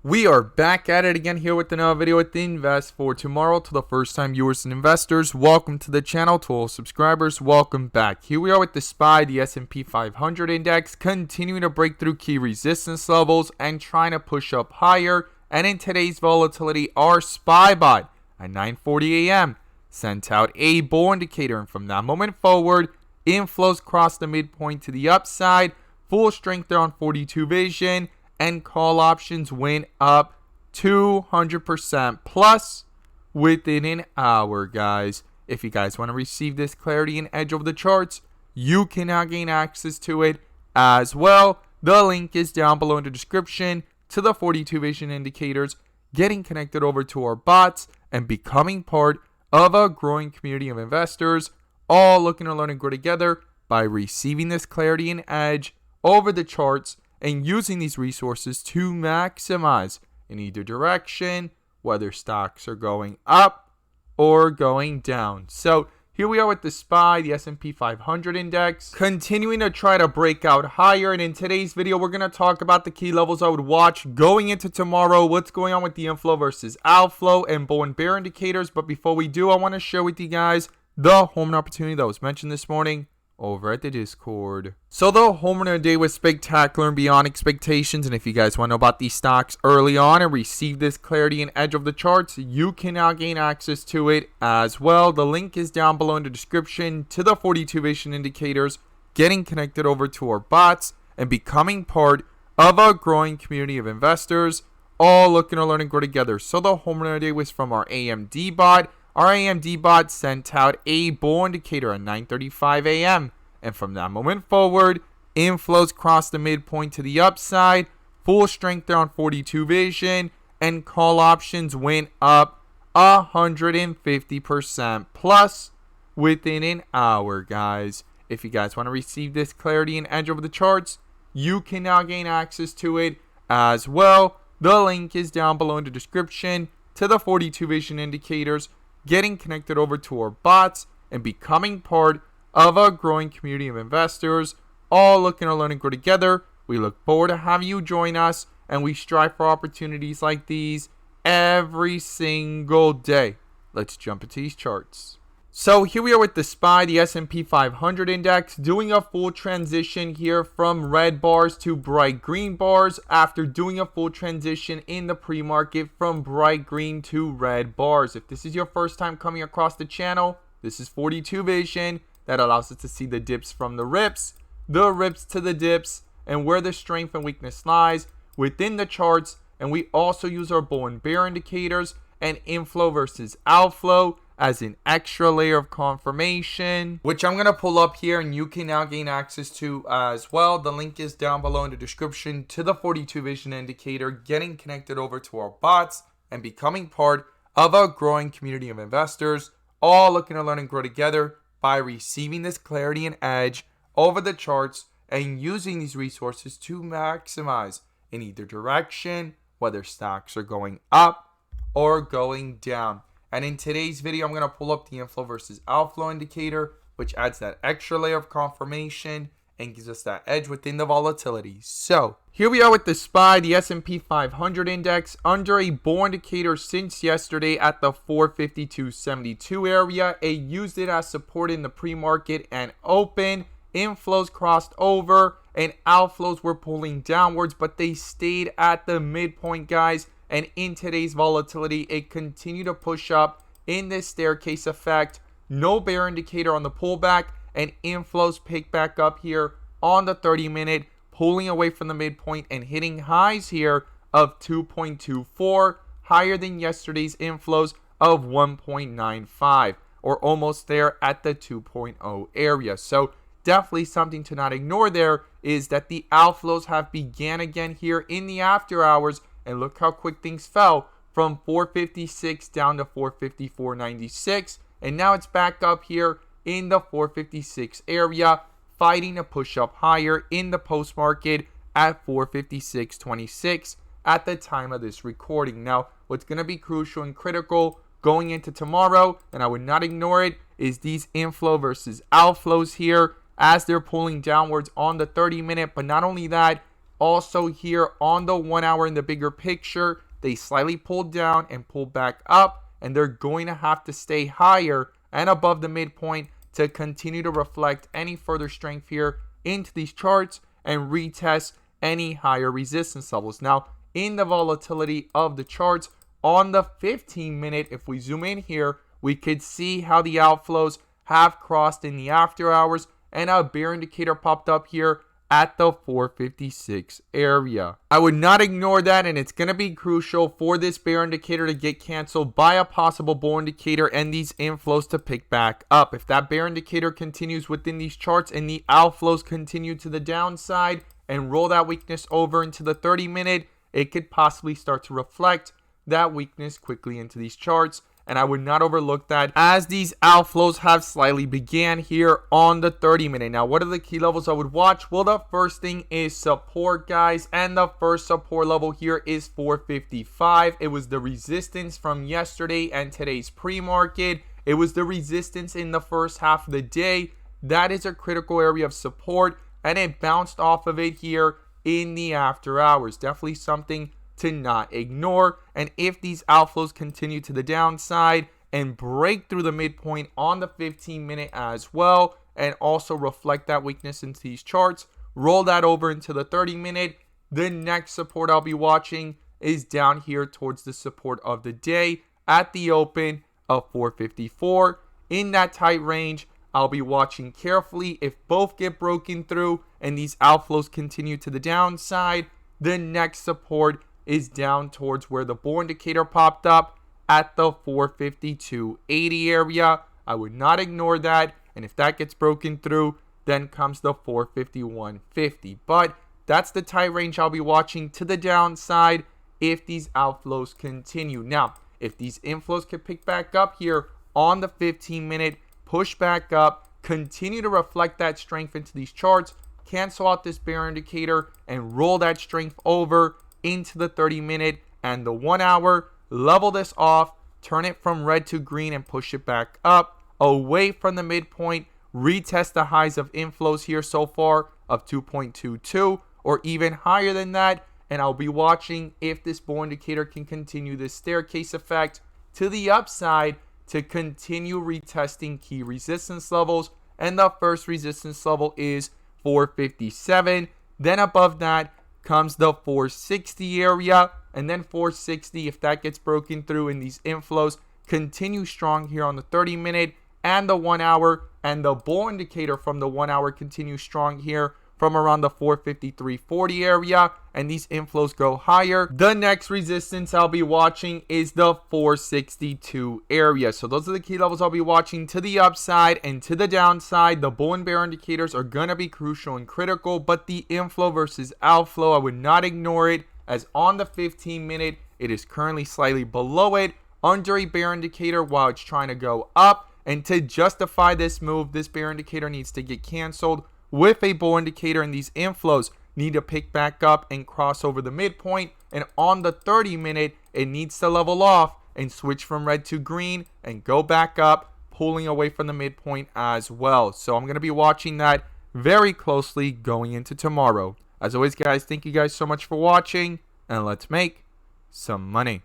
We are back at it again here with another video with the Invest for Tomorrow. To the first time viewers and investors, welcome to the channel. To all subscribers, welcome back. Here we are with the SPY, the S&P 500 index, continuing to break through key resistance levels and trying to push up higher. And in today's volatility, our SPY bot at 9:40 a.m. sent out a bull indicator, and from that moment forward, inflows crossed the midpoint to the upside, full strength there on 42 vision, and call options went up 200% plus within an hour, guys. If you guys want to receive this clarity and edge over the charts, you can now gain access to it as well. The link is down below in the description to the 42 vision indicators, getting connected over to our bots and becoming part of a growing community of investors, all looking to learn and grow together by receiving this clarity and edge over the charts and using these resources to maximize in either direction, whether stocks are going up or going down. So here we are with the SPY, the S&P 500 index, continuing to try to break out higher. And in today's video, we're going to talk about the key levels I would watch going into tomorrow, what's going on with the inflow versus outflow, and bull and bear indicators. But before we do, I want to share with you guys the home run opportunity that was mentioned this morning over at the Discord. So the home run of the day was spectacular and beyond expectations. And if you guys want to know about these stocks early on and receive this clarity and edge of the charts, you can now gain access to it as well. The link is down below in the description to the 42 vision indicators, getting connected over to our bots and becoming part of a growing community of investors, all looking to learn and grow together. So the home run of the day was from our AMD bot. Our AMD bot sent out a bull indicator at 9:35 a.m. And from that moment forward, inflows crossed the midpoint to the upside, full strength there on 42 vision, and call options went up 150% plus within an hour, guys. If you guys want to receive this clarity and edge over the charts, you can now gain access to it as well. The link is down below in the description to the 42 vision indicators, getting connected over to our bots and becoming part of a growing community of investors, all looking to learn and grow together. We look forward to having you join us, and we strive for opportunities like these every single day. Let's jump into these charts. So here we are with the SPY, the S&P 500 index, doing a full transition here from red bars to bright green bars after doing a full transition in the pre-market from bright green to red bars. If this is your first time coming across the channel, this is 42 vision that allows us to see the dips from the rips to the dips, and where the strength and weakness lies within the charts. And we also use our bull and bear indicators and inflow versus outflow as an extra layer of confirmation, which I'm going to pull up here and you can now gain access to as well. The link is down below in the description to the 42 vision indicator, getting connected over to our bots and becoming part of a growing community of investors, all looking to learn and grow together by receiving this clarity and edge over the charts and using these resources to maximize in either direction, whether stocks are going up or going down. And in today's video, I'm going to pull up the inflow versus outflow indicator, which adds that extra layer of confirmation and gives us that edge within the volatility. So here we are with the SPY, the S&P 500 index, under a bull indicator since yesterday at the 452.72 area. It used it as support in the pre-market and open. Inflows crossed over and outflows were pulling downwards, but they stayed at the midpoint, guys. And in today's volatility, it continued to push up in this staircase effect. No bear indicator on the pullback, and inflows pick back up here on the 30-minute, pulling away from the midpoint and hitting highs here of 2.24, higher than yesterday's inflows of 1.95, or almost there at the 2.0 area. So definitely something to not ignore there is that the outflows have began again here in the after hours. And look how quick things fell from 456 down to 454.96. And now it's back up here in the 456 area, fighting to push up higher in the post market at 456.26 at the time of this recording. Now, what's going to be crucial and critical going into tomorrow, and I would not ignore it, is these inflow versus outflows here as they're pulling downwards on the 30-minute. But not only that, Also here on the 1 hour in the bigger picture, they slightly pulled down and pulled back up, and they're going to have to stay higher and above the midpoint to continue to reflect any further strength here into these charts and retest any higher resistance levels. Now, in the volatility of the charts on the 15-minute, if we zoom in here, we could see how the outflows have crossed in the after hours, and a bear indicator popped up here at the 456 area. I would not ignore that, and it's going to be crucial for this bear indicator to get canceled by a possible bull indicator and these inflows to pick back up. If that bear indicator continues within these charts and the outflows continue to the downside and roll that weakness over into the 30-minute, it could possibly start to reflect that weakness quickly into these charts. And I would not overlook that as these outflows have slightly began here on the 30-minute. Now, what are the key levels I would watch? Well, the first thing is support, guys. And the first support level here is 455. It was the resistance from yesterday and today's pre-market. It was the resistance in the first half of the day. That is a critical area of support, and it bounced off of it here in the after hours. Definitely something to not ignore. And if these outflows continue to the downside and break through the midpoint on the 15-minute as well, and also reflect that weakness into these charts, roll that over into the 30-minute, the next support I'll be watching is down here towards the support of the day at the open of 454. In that tight range, I'll be watching carefully. If both get broken through and these outflows continue to the downside, the next support is down towards where the bull indicator popped up at the 452.80 area. I would not ignore that. And if that gets broken through, then comes the 451.50. But that's the tight range I'll be watching to the downside if these outflows continue. Now, if these inflows can pick back up here on the 15-minute, push back up, continue to reflect that strength into these charts, cancel out this bear indicator, and roll that strength over into the 30-minute and the 1 hour, level this off, turn it from red to green and push it back up away from the midpoint, retest the highs of inflows here so far of 2.22 or even higher than that, and I'll be watching if this bull indicator can continue this staircase effect to the upside to continue retesting key resistance levels. And the first resistance level is 457. Then above that comes the 460 area, and then 460. If that gets broken through and these inflows continue strong here on the 30-minute and the 1 hour, and the bull indicator from the 1 hour continues strong here from around the 453.40 area, and these inflows go higher, the next resistance I'll be watching is the 462 area. So those are the key levels I'll be watching to the upside and to the downside. The bull and bear indicators are going to be crucial and critical, but the inflow versus outflow, I would not ignore it, as on the 15-minute, it is currently slightly below it under a bear indicator while it's trying to go up. And to justify this move, this bear indicator needs to get canceled with a bull indicator, and these inflows need to pick back up and cross over the midpoint. And on the 30-minute, it needs to level off and switch from red to green and go back up, pulling away from the midpoint as well. So I'm going to be watching that very closely going into tomorrow. As always, guys, thank you guys so much for watching, and let's make some money.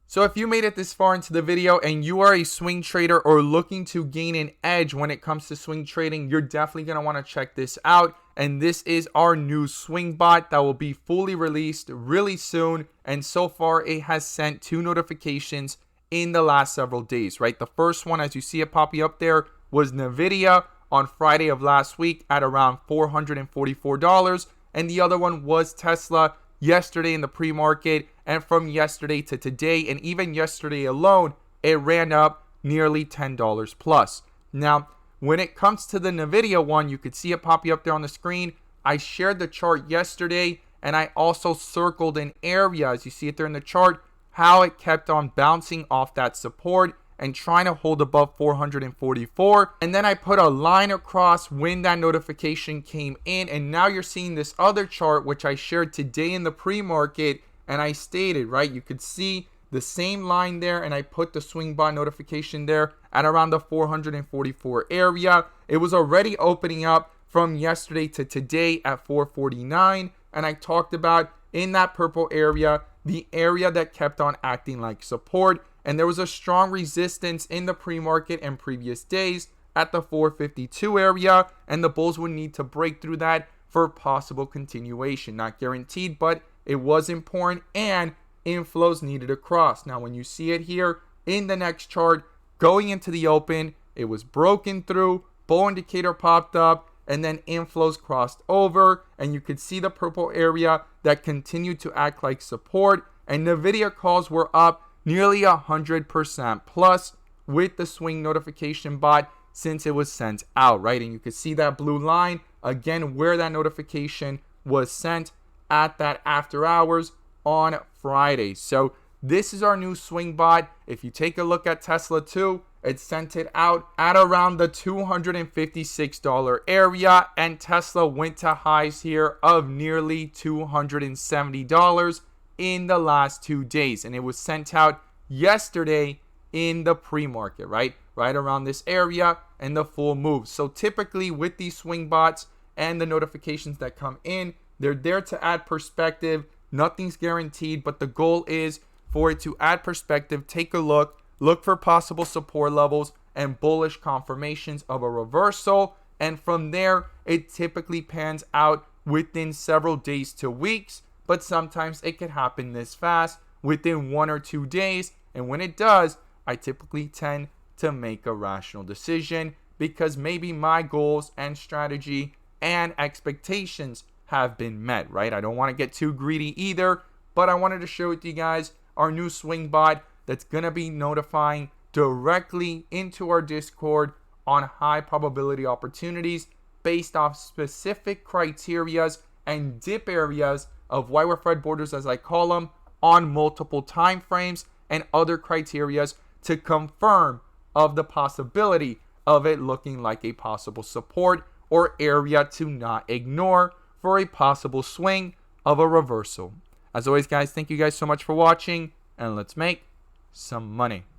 So if you made it this far into the video and you are a swing trader or looking to gain an edge when it comes to swing trading, you're definitely going to want to check this out. And this is our new swing bot that will be fully released really soon. And so far it has sent 2 notifications in the last several days, right? The first one, as you see it popping up there, was Nvidia on Friday of last week at around $444. And the other one was Tesla yesterday in the pre-market, and from yesterday to today, and even yesterday alone, it ran up nearly $10 plus. Now, when it comes to the Nvidia one, you could see it popping up there on the screen. I shared the chart yesterday, and I also circled an area, as you see it there in the chart, how it kept on bouncing off that support and trying to hold above 444. And then I put a line across when that notification came in, and now you're seeing this other chart which I shared today in the pre-market, and I stated, right, you could see the same line there, and I put the swing bot notification there at around the 444 area. It was already opening up from yesterday to today at 449. and I talked about in that purple area, the area that kept on acting like support, and there was a strong resistance in the pre-market and previous days at the 452 area, and the bulls would need to break through that for possible continuation. Not guaranteed, but it was important, and inflows needed to cross. Now, when you see it here in the next chart, going into the open, it was broken through, bull indicator popped up, and then inflows crossed over, and you could see the purple area that continued to act like support, and NVIDIA calls were up nearly 100% plus with the swing notification bot since it was sent out, right? And you could see that blue line again where that notification was sent at that after hours on Friday. So this is our new swing bot. If you take a look at Tesla too, it sent it out at around the $256 area, and Tesla went to highs here of nearly $270 in the last 2 days, and it was sent out yesterday in the pre-market, right around this area, and the full move. So typically with these swing bots and the notifications that come in, they're there to add perspective. Nothing's guaranteed, but the goal is for it to add perspective. Take a look for possible support levels and bullish confirmations of a reversal, and from there it typically pans out within several days to weeks, but sometimes it can happen this fast within 1 or 2 days. And when it does, I typically tend to make a rational decision because maybe my goals and strategy and expectations have been met, right? I don't want to get too greedy either, but I wanted to share with you guys our new swing bot that's going to be notifying directly into our Discord on high probability opportunities based off specific criterias and dip areas of wire Fred borders, as I call them, on multiple time frames and other criterias to confirm of the possibility of it looking like a possible support or area to not ignore for a possible swing of a reversal. As always, guys, thank you guys so much for watching, and let's make some money.